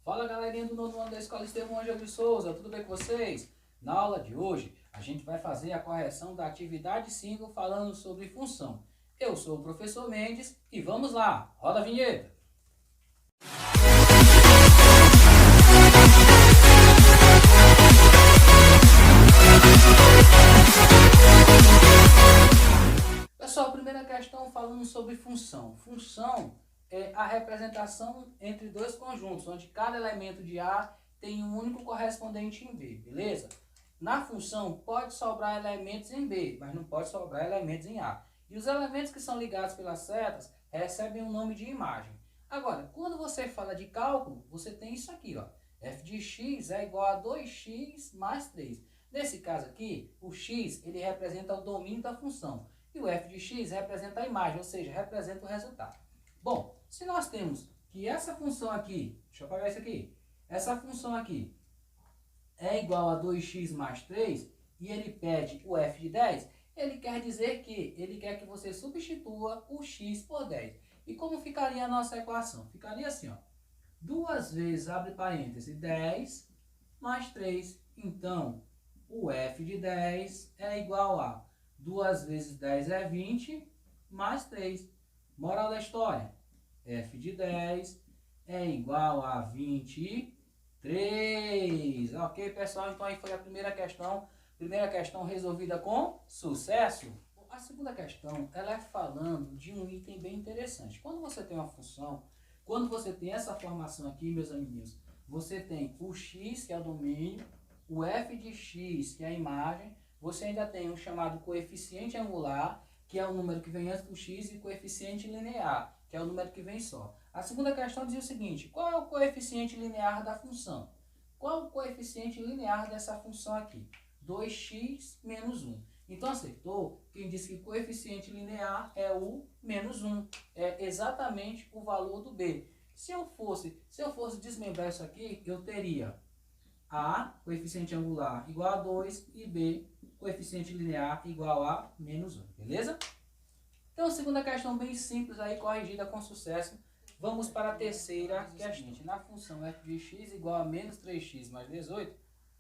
Fala galerinha do nono ano da Escola Estevão Ângelo de Souza, tudo bem com vocês? Na aula de hoje, a gente vai fazer a correção da atividade 5 falando sobre função. Eu sou o professor Mendes e vamos lá, roda a vinheta! Pessoal, primeira questão falando sobre função. Função é a representação entre dois conjuntos, onde cada elemento de A tem um único correspondente em B, beleza? Na função pode sobrar elementos em B, mas não pode sobrar elementos em A. E os elementos que são ligados pelas setas recebem um nome de imagem. Agora, quando você fala de cálculo, você tem isso aqui, ó. F de x é igual a 2x mais 3. Nesse caso aqui, o x ele representa o domínio da função. E o f de x representa a imagem, ou seja, representa o resultado. Bom, se nós temos que essa função aqui, deixa eu apagar isso aqui, essa função aqui é igual a 2x mais 3 e ele pede o f de 10, ele quer dizer que ele quer que você substitua o x por 10. E como ficaria a nossa equação? Ficaria assim, ó, 2 vezes, abre parênteses, 10 mais 3. Então, o f de 10 é igual a 2 vezes 10 é 20, mais 3. Moral da história, f de 10 é igual a 23. Ok, pessoal? Então, aí foi a primeira questão. Primeira questão resolvida com sucesso. A segunda questão, ela é falando de um item bem interessante. Quando você tem uma função, quando você tem essa formação aqui, meus amiguinhos, você tem o x, que é o domínio, o f de x, que é a imagem, você ainda tem um chamado coeficiente angular, que é o número que vem antes do x, e coeficiente linear, que é o número que vem só. A segunda questão diz o seguinte: qual é o coeficiente linear da função? Qual o coeficiente linear dessa função aqui? 2x menos 1. Então acertou quem disse que o coeficiente linear é o menos 1. É exatamente o valor do b. Se eu fosse desmembrar isso aqui, eu teria a, coeficiente angular, igual a 2, e b, coeficiente linear, igual a menos 1, beleza? Então, segunda questão bem simples aí, corrigida com sucesso. Vamos para a terceira questão. Na função f de x igual a menos 3x mais 18,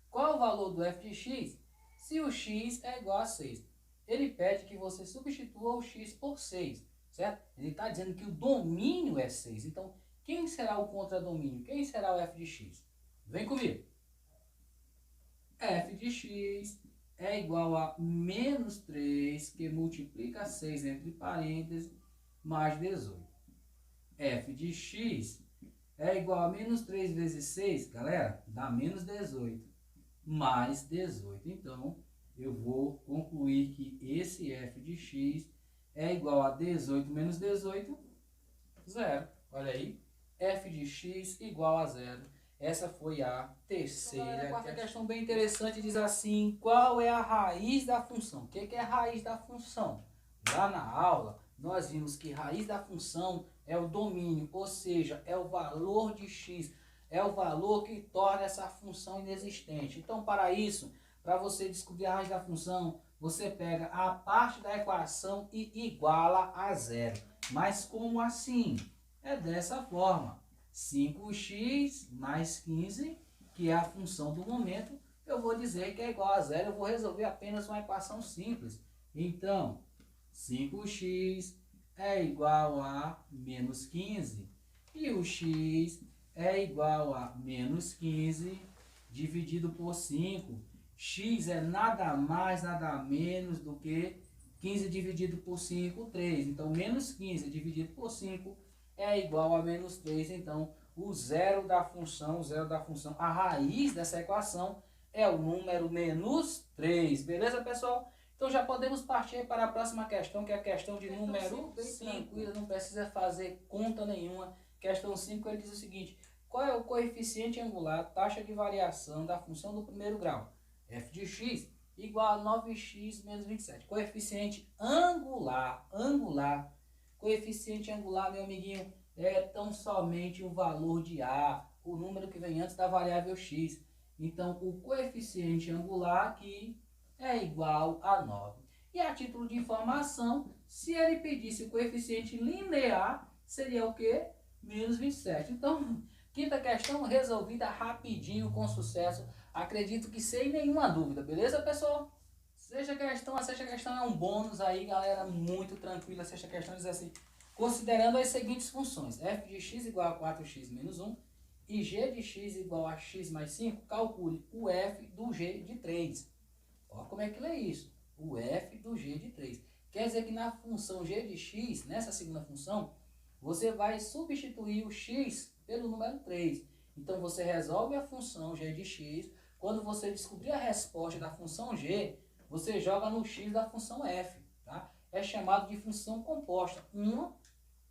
qual é o valor do f de x se o x é igual a 6? Ele pede que você substitua o x por 6, certo? Ele está dizendo que o domínio é 6. Então, quem será o contradomínio? Quem será o f de x? Vem comigo. F de x é igual a menos 3, que multiplica 6 entre parênteses, mais 18. F de x é igual a menos 3 vezes 6, galera, dá menos 18, mais 18. Então, eu vou concluir que esse f de x é igual a 18 menos 18, 0. Olha aí, f de x igual a 0. Essa foi a terceira. A quarta questão bem interessante diz assim: qual é a raiz da função? O que é a raiz da função? Lá na aula, nós vimos que raiz da função é o domínio, ou seja, é o valor de x, é o valor que torna essa função inexistente. Então, para isso, para você descobrir a raiz da função, você pega a parte da equação e iguala a 0. Mas como assim? É dessa forma. 5x mais 15, que é a função do momento, eu vou dizer que é igual a 0. Eu vou resolver apenas uma equação simples. Então, 5x é igual a menos 15. E o x é igual a menos 15 dividido por 5. X é nada mais, nada menos do que 15 dividido por 5, 3. Então, menos 15 dividido por 5 é igual a menos 3. Então, o zero da função, a raiz dessa equação é o número menos 3. Beleza, pessoal? Então, já podemos partir para a próxima questão, que é a questão de número 5. Não precisa fazer conta nenhuma. Questão 5, ele diz o seguinte: qual é o coeficiente angular, taxa de variação da função do primeiro grau? F de x igual a 9x menos 27. Coeficiente angular, coeficiente angular, meu amiguinho, é tão somente o valor de A, o número que vem antes da variável x. Então, o coeficiente angular aqui é igual a 9. E a título de informação, se ele pedisse o coeficiente linear, seria o quê? Menos 27. Então, Quinta questão resolvida rapidinho, com sucesso. Acredito que sem nenhuma dúvida, beleza, pessoal? A sexta questão é um bônus aí, galera, muito tranquila. A sexta questão diz assim: considerando as seguintes funções, f de x igual a 4x menos 1 e g de x igual a x mais 5, calcule o f do g de 3. Olha como é que lê isso. O f do g de 3. Quer dizer que na função g de x, nessa segunda função, você vai substituir o x pelo número 3. Então você resolve a função g de x. Quando você descobrir a resposta da função g, você joga no x da função f. Tá? É chamado de função composta. Uma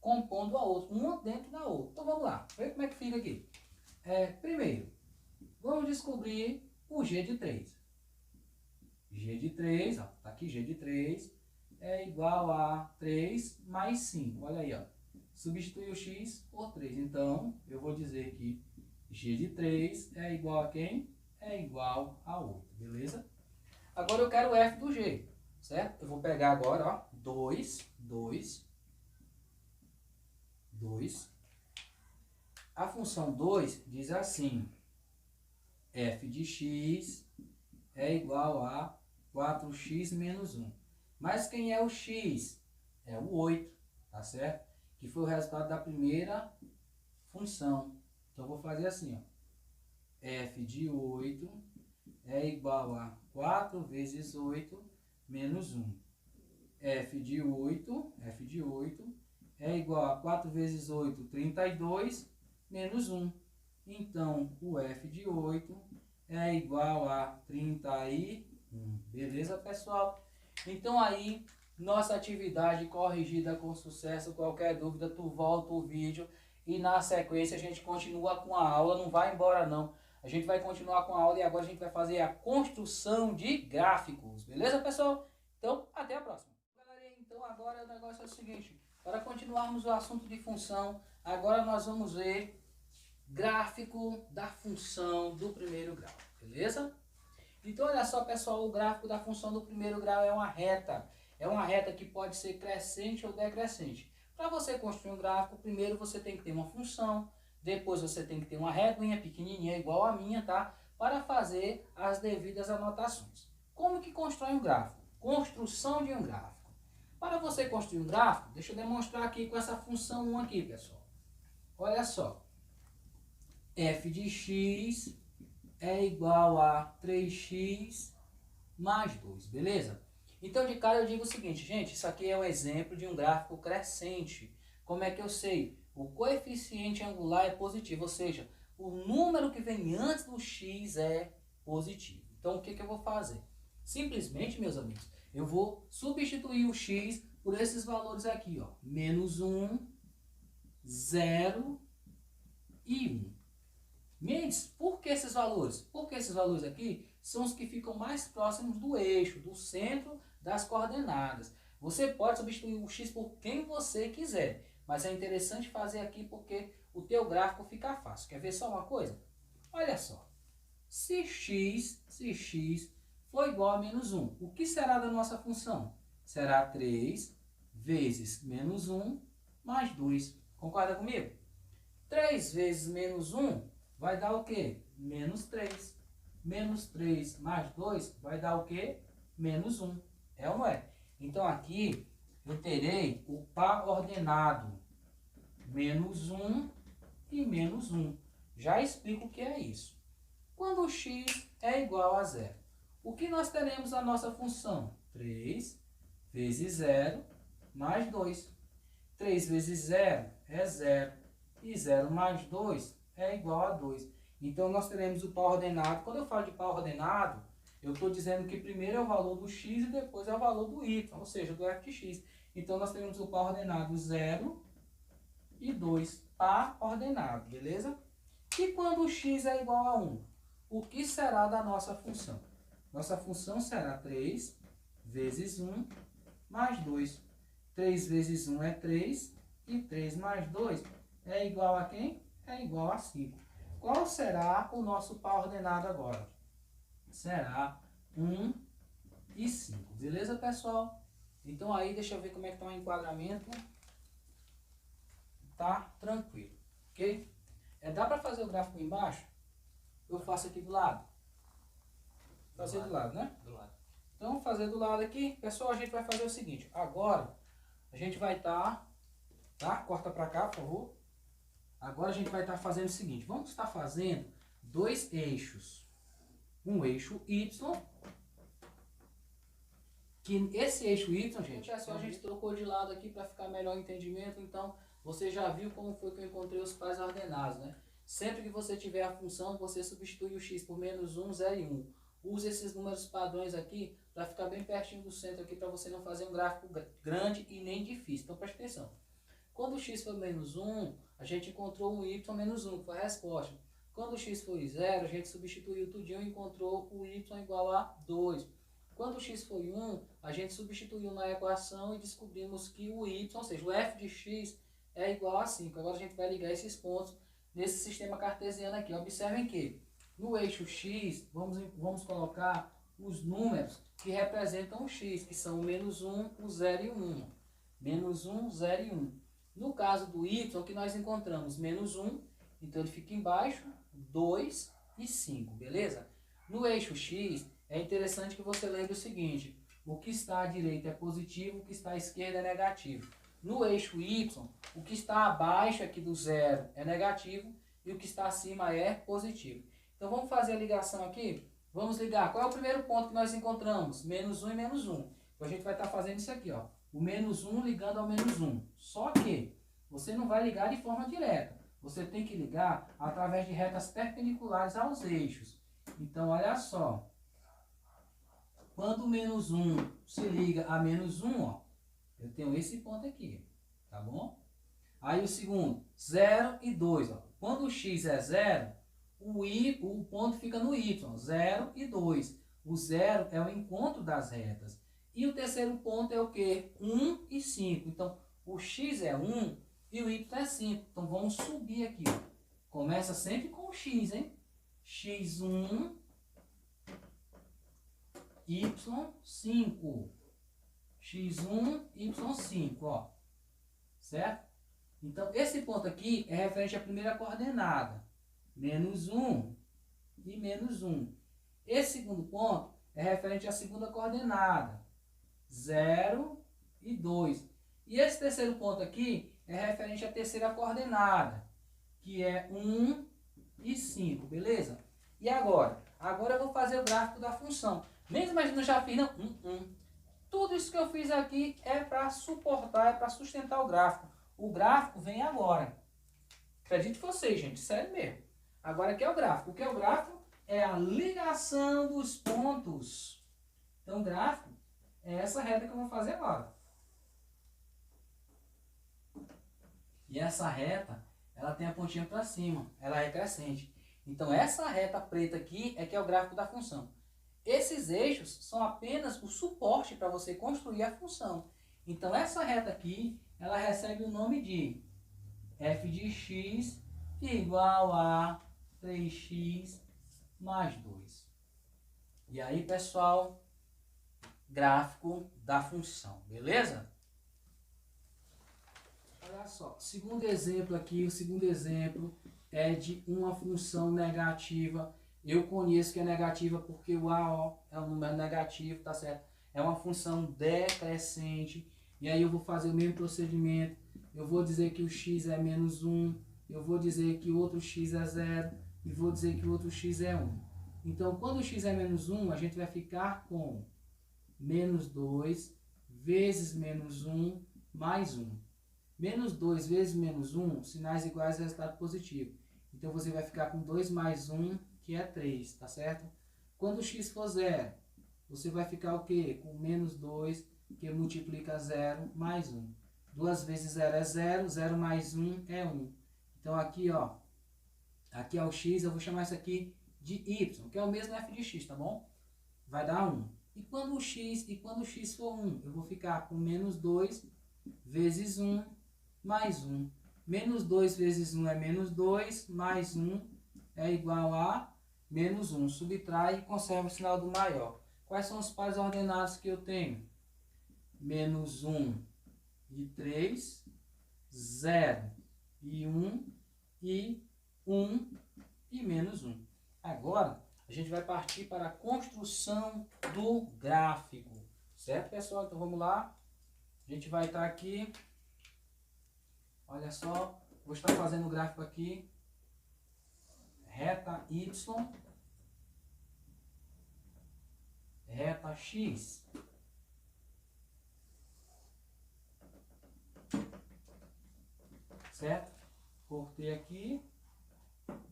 compondo a outra, uma dentro da outra. Então vamos lá, ver como é que fica aqui. Primeiro, vamos descobrir o g de 3. G de 3, ó, tá aqui g de 3, é igual a 3 mais 5. Olha aí, ó. Substitui o x por 3. Então, eu vou dizer que g de 3 é igual a quem? É igual a 8, beleza? Agora eu quero o f do g, certo? Eu vou pegar agora, ó, 2. A função 2 diz assim: f de x é igual a 4x menos 1. Mas quem é o x? É o 8, tá certo? Que foi o resultado da primeira função. Então eu vou fazer assim, ó. F de 8 é igual a 4 vezes 8 menos 1. F de 8 é igual a 4 vezes 8, 32, menos 1. Então, o f de 8 é igual a 31. Beleza, pessoal? Então aí, nossa atividade corrigida com sucesso. Qualquer dúvida, tu volta o vídeo e na sequência a gente continua com a aula. Não vai embora não. A gente vai continuar com a aula e agora a gente vai fazer a construção de gráficos. Beleza, pessoal? Então, até a próxima. Galera, então agora o negócio é o seguinte. Para continuarmos o assunto de função, agora nós vamos ver gráfico da função do primeiro grau. Beleza? Então, olha só, pessoal, o gráfico da função do primeiro grau é uma reta. É uma reta que pode ser crescente ou decrescente. Para você construir um gráfico, primeiro você tem que ter uma função, depois você tem que ter uma reguinha pequenininha, igual a minha, tá? Para fazer as devidas anotações. Como que constrói um gráfico? Construção de um gráfico. Para você construir um gráfico, deixa eu demonstrar aqui com essa função 1 aqui, pessoal. Olha só. F de x é igual a 3x mais 2, beleza? Então, de cara eu digo o seguinte, gente, isso aqui é um exemplo de um gráfico crescente. Como é que eu sei? O coeficiente angular é positivo, ou seja, o número que vem antes do x é positivo. Então, o que eu vou fazer? Simplesmente, meus amigos, eu vou substituir o x por esses valores aqui, ó. Menos 1, 0 e 1. Mendes, por que esses valores? Porque esses valores aqui são os que ficam mais próximos do eixo, do centro das coordenadas. Você pode substituir o x por quem você quiser, mas é interessante fazer aqui porque o teu gráfico fica fácil. Quer ver só uma coisa? Olha só. Se x for igual a menos 1, o que será da nossa função? Será 3 vezes menos 1 mais 2. Concorda comigo? 3 vezes menos 1 vai dar o quê? Menos 3. Menos 3 mais 2 vai dar o quê? Menos 1. É ou não é? Então aqui eu terei o par ordenado. Menos 1 e menos 1. Já explico o que é isso. Quando o x é igual a 0, o que nós teremos na nossa função? 3 vezes 0 mais 2. 3 vezes 0 é 0. E 0 mais 2 é igual a 2. Então, nós teremos o par ordenado. Quando eu falo de par ordenado, eu estou dizendo que primeiro é o valor do x e depois é o valor do y, ou seja, do f de x. Então, nós teremos o par ordenado 0 e 2. Par ordenado, beleza? E quando o x é igual a 1, o que será da nossa função? Nossa função será 3 vezes 1 mais 2. 3 vezes 1 é 3 e 3 mais 2 é igual a quem? É igual a 5. Qual será o nosso par ordenado agora? Será 1 e 5. Beleza, pessoal? Então aí, deixa eu ver como é que está o enquadramento. Tá tranquilo, ok? Dá para fazer o gráfico embaixo? Eu faço aqui do lado. Fazer do lado, né? Do lado. Então, vamos fazer do lado aqui. Pessoal, a gente vai fazer o seguinte. Agora, a gente vai estar... Tá? Corta para cá, por favor. Agora a gente vai estar fazendo o seguinte. Vamos estar fazendo dois eixos. Um eixo Y. Que esse eixo Y, gente, é só a gente trocou de lado aqui para ficar melhor o entendimento. Então, você já viu como foi que eu encontrei os pares ordenados, né? Sempre que você tiver a função, você substitui o x por menos 1, 0 e 1. Use esses números padrões aqui para ficar bem pertinho do centro aqui, para você não fazer um gráfico grande e nem difícil. Então, preste atenção. Quando o x for menos 1, a gente encontrou um y menos 1, que foi a resposta. Quando o x foi 0, a gente substituiu tudinho e encontrou o y igual a 2. Quando o x foi 1, a gente substituiu na equação e descobrimos que o y, ou seja, o f de x é igual a 5. Agora a gente vai ligar esses pontos nesse sistema cartesiano aqui. Observem que no eixo x, vamos colocar os números que representam o x, que são o menos 1, o 0 e o 1. Menos 1, 0 e 1. No caso do y, que nós encontramos menos 1, então ele fica embaixo, 2 e 5, beleza? No eixo x, é interessante que você lembre o seguinte, o que está à direita é positivo, o que está à esquerda é negativo. No eixo y, o que está abaixo aqui do zero é negativo e o que está acima é positivo. Então vamos fazer a ligação aqui, vamos ligar, qual é o primeiro ponto que nós encontramos? Menos 1 e menos 1. Então a gente vai estar fazendo isso aqui, ó. O menos 1 ligando ao menos 1. Só que você não vai ligar de forma direta. Você tem que ligar através de retas perpendiculares aos eixos. Então, olha só. Quando o menos 1 se liga a menos 1, ó, eu tenho esse ponto aqui, tá bom? Aí o segundo, 0 e 2. Ó. Quando o x é 0, o ponto fica no y, 0 e 2. O 0 é o encontro das retas. E o terceiro ponto é o quê? 1 e 5. Então, o x é 1 e o y é 5. Então, vamos subir aqui. Ó. Começa sempre com o x, hein? x1, y5. x1, y5, ó. Certo? Então, esse ponto aqui é referente à primeira coordenada. Menos 1 e menos 1. Esse segundo ponto é referente à segunda coordenada. 0 e 2. E esse terceiro ponto aqui é referente à terceira coordenada, que é 1 e 5, beleza? E agora? Agora eu vou fazer o gráfico da função. Mesmo mas não já fiz, não? Tudo isso que eu fiz aqui é para suportar, é para sustentar o gráfico. O gráfico vem agora. Acredite vocês, gente, sério mesmo. Agora aqui é o gráfico. O que é o gráfico? É a ligação dos pontos. Então o gráfico é essa reta que eu vou fazer agora. E essa reta, ela tem a pontinha para cima, ela é crescente. Então essa reta preta aqui é que é o gráfico da função. Esses eixos são apenas o suporte para você construir a função. Então essa reta aqui, ela recebe o nome de f de x igual a 3x mais 2. E aí, pessoal, gráfico da função, beleza? Olha só, segundo exemplo aqui, o segundo exemplo é de uma função negativa. Eu conheço que é negativa porque o a ó, é um número negativo, tá certo? É uma função decrescente. E aí eu vou fazer o mesmo procedimento. Eu vou dizer que o x é menos 1. Eu vou dizer que o outro x é 0. E vou dizer que o outro x é 1. Então, quando o x é menos 1, a gente vai ficar com menos 2 vezes menos 1 mais 1. Menos 2 vezes menos 1, sinais iguais, resultado positivo. Então, você vai ficar com 2 mais 1, que é 3, tá certo? Quando o x for 0, você vai ficar o quê? Com menos 2, que multiplica 0 mais 1. 2 vezes 0 é 0, 0 mais 1 é 1. Então, aqui, ó, aqui é o x, eu vou chamar isso aqui de y, que é o mesmo f de x, tá bom? Vai dar 1. E quando o x for 1, eu vou ficar com menos 2 vezes 1 mais 1. Menos 2 vezes 1 é menos 2, mais 1 é igual a menos 1. Subtrai e conserva o sinal do maior. Quais são os pares ordenados que eu tenho? Menos 1 e 3, 0 e 1 e 1 e menos 1. Agora, a gente vai partir para a construção do gráfico. Certo, pessoal? Então, vamos lá. A gente vai estar aqui. Olha só. Vou estar fazendo o gráfico aqui. Reta Y. Reta X. Certo? Cortei aqui.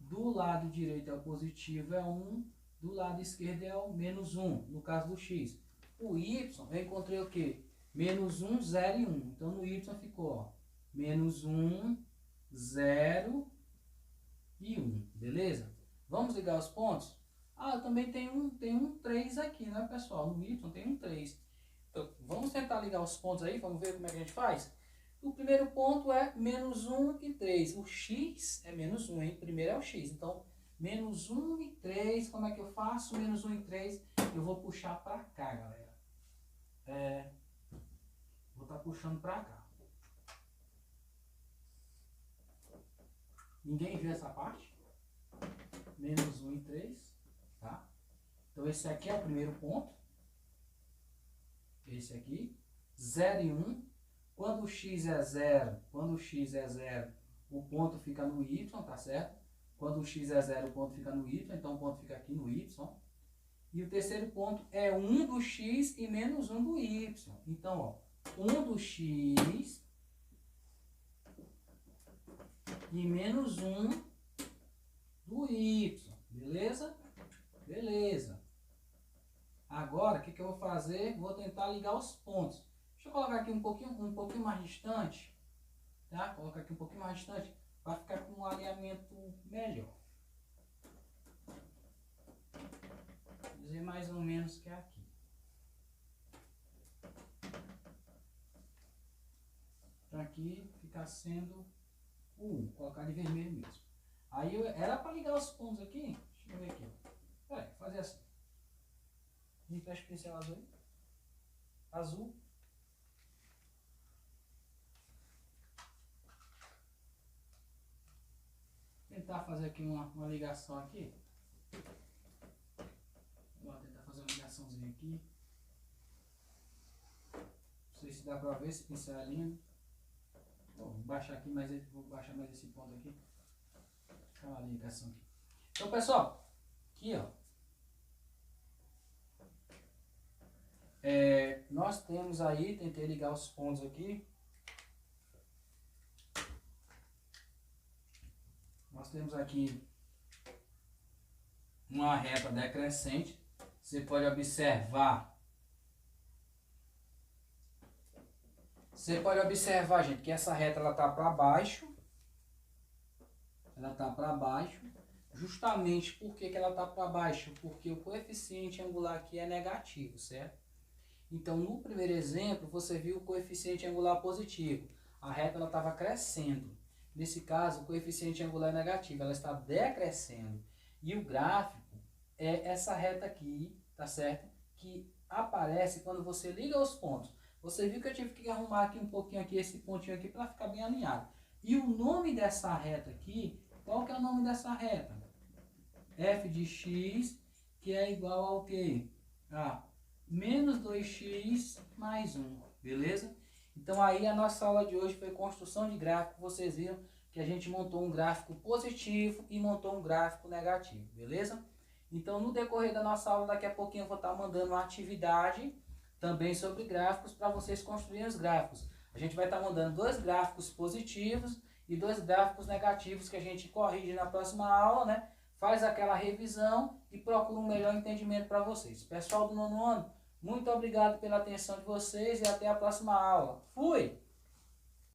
Do lado direito é o positivo, é 1. Do lado esquerdo é o menos 1, no caso do X. O Y, eu encontrei o quê? Menos 1, 0 e 1. Então, no Y ficou, ó, menos 1, 0 e 1. Beleza? Vamos ligar os pontos? Ah, eu também tem um 3 aqui, né, pessoal? No Y tem um 3. Então, vamos tentar ligar os pontos aí, vamos ver como é que a gente faz? O primeiro ponto é menos 1 e 3. O X é menos 1, hein? Primeiro é o X. Então, menos 1 e 3, como é que eu faço? Menos 1 e 3, eu vou puxar para cá, galera. Vou estar puxando para cá. Ninguém viu essa parte? Menos 1 e 3, tá? Então, esse aqui é o primeiro ponto. Esse aqui. 0 e 1. Quando o X é 0, o ponto fica no Y, tá certo? Quando o X é 0, o ponto fica no Y, então o ponto fica aqui no Y. E o terceiro ponto é 1 do X e menos 1 do Y. Então, ó, 1 do X e menos 1 do Y. Beleza? Beleza. Agora, o que eu vou fazer? Vou tentar ligar os pontos. Deixa eu colocar aqui um pouquinho mais distante, tá? Colocar aqui um pouquinho mais distante para ficar com um alinhamento melhor. Vou dizer mais ou menos que é aqui. Então aqui fica sendo o 1, colocar de vermelho mesmo. Aí era para ligar os pontos aqui, deixa eu ver aqui. Peraí, fazer assim. Me fecha o pincel azul aí. Azul. Tentar fazer aqui uma ligação aqui. Vou tentar fazer uma ligaçãozinha aqui. Não sei se dá pra ver esse pincel é lindo. Vou baixar aqui, vou baixar mais esse ponto aqui. Ficar uma ligação aqui. Então, pessoal, aqui ó. Nós temos aí, tentei ligar os pontos aqui. Nós temos aqui uma reta decrescente. Você pode observar. Gente, que essa reta ela tá para baixo. Ela tá para baixo. Justamente por que ela tá para baixo? Porque o coeficiente angular aqui é negativo, certo? Então, no primeiro exemplo, você viu o coeficiente angular positivo. A reta ela estava crescendo. Nesse caso, o coeficiente angular é negativo, ela está decrescendo. E o gráfico é essa reta aqui, tá certo? Que aparece quando você liga os pontos. Você viu que eu tive que arrumar aqui um pouquinho aqui, esse pontinho aqui, para ficar bem alinhado. E o nome dessa reta aqui, qual que é o nome dessa reta? F de x, que é igual ao quê? Menos 2x mais 1, beleza? Então aí a nossa aula de hoje foi construção de gráfico. Vocês viram que a gente montou um gráfico positivo e montou um gráfico negativo, beleza? Então no decorrer da nossa aula, daqui a pouquinho eu vou estar mandando uma atividade também sobre gráficos para vocês construírem os gráficos. A gente vai estar mandando 2 gráficos positivos e 2 gráficos negativos que a gente corrige na próxima aula, né? Faz aquela revisão e procura um melhor entendimento para vocês. Pessoal do 9º ano, muito obrigado pela atenção de vocês e até a próxima aula. Fui!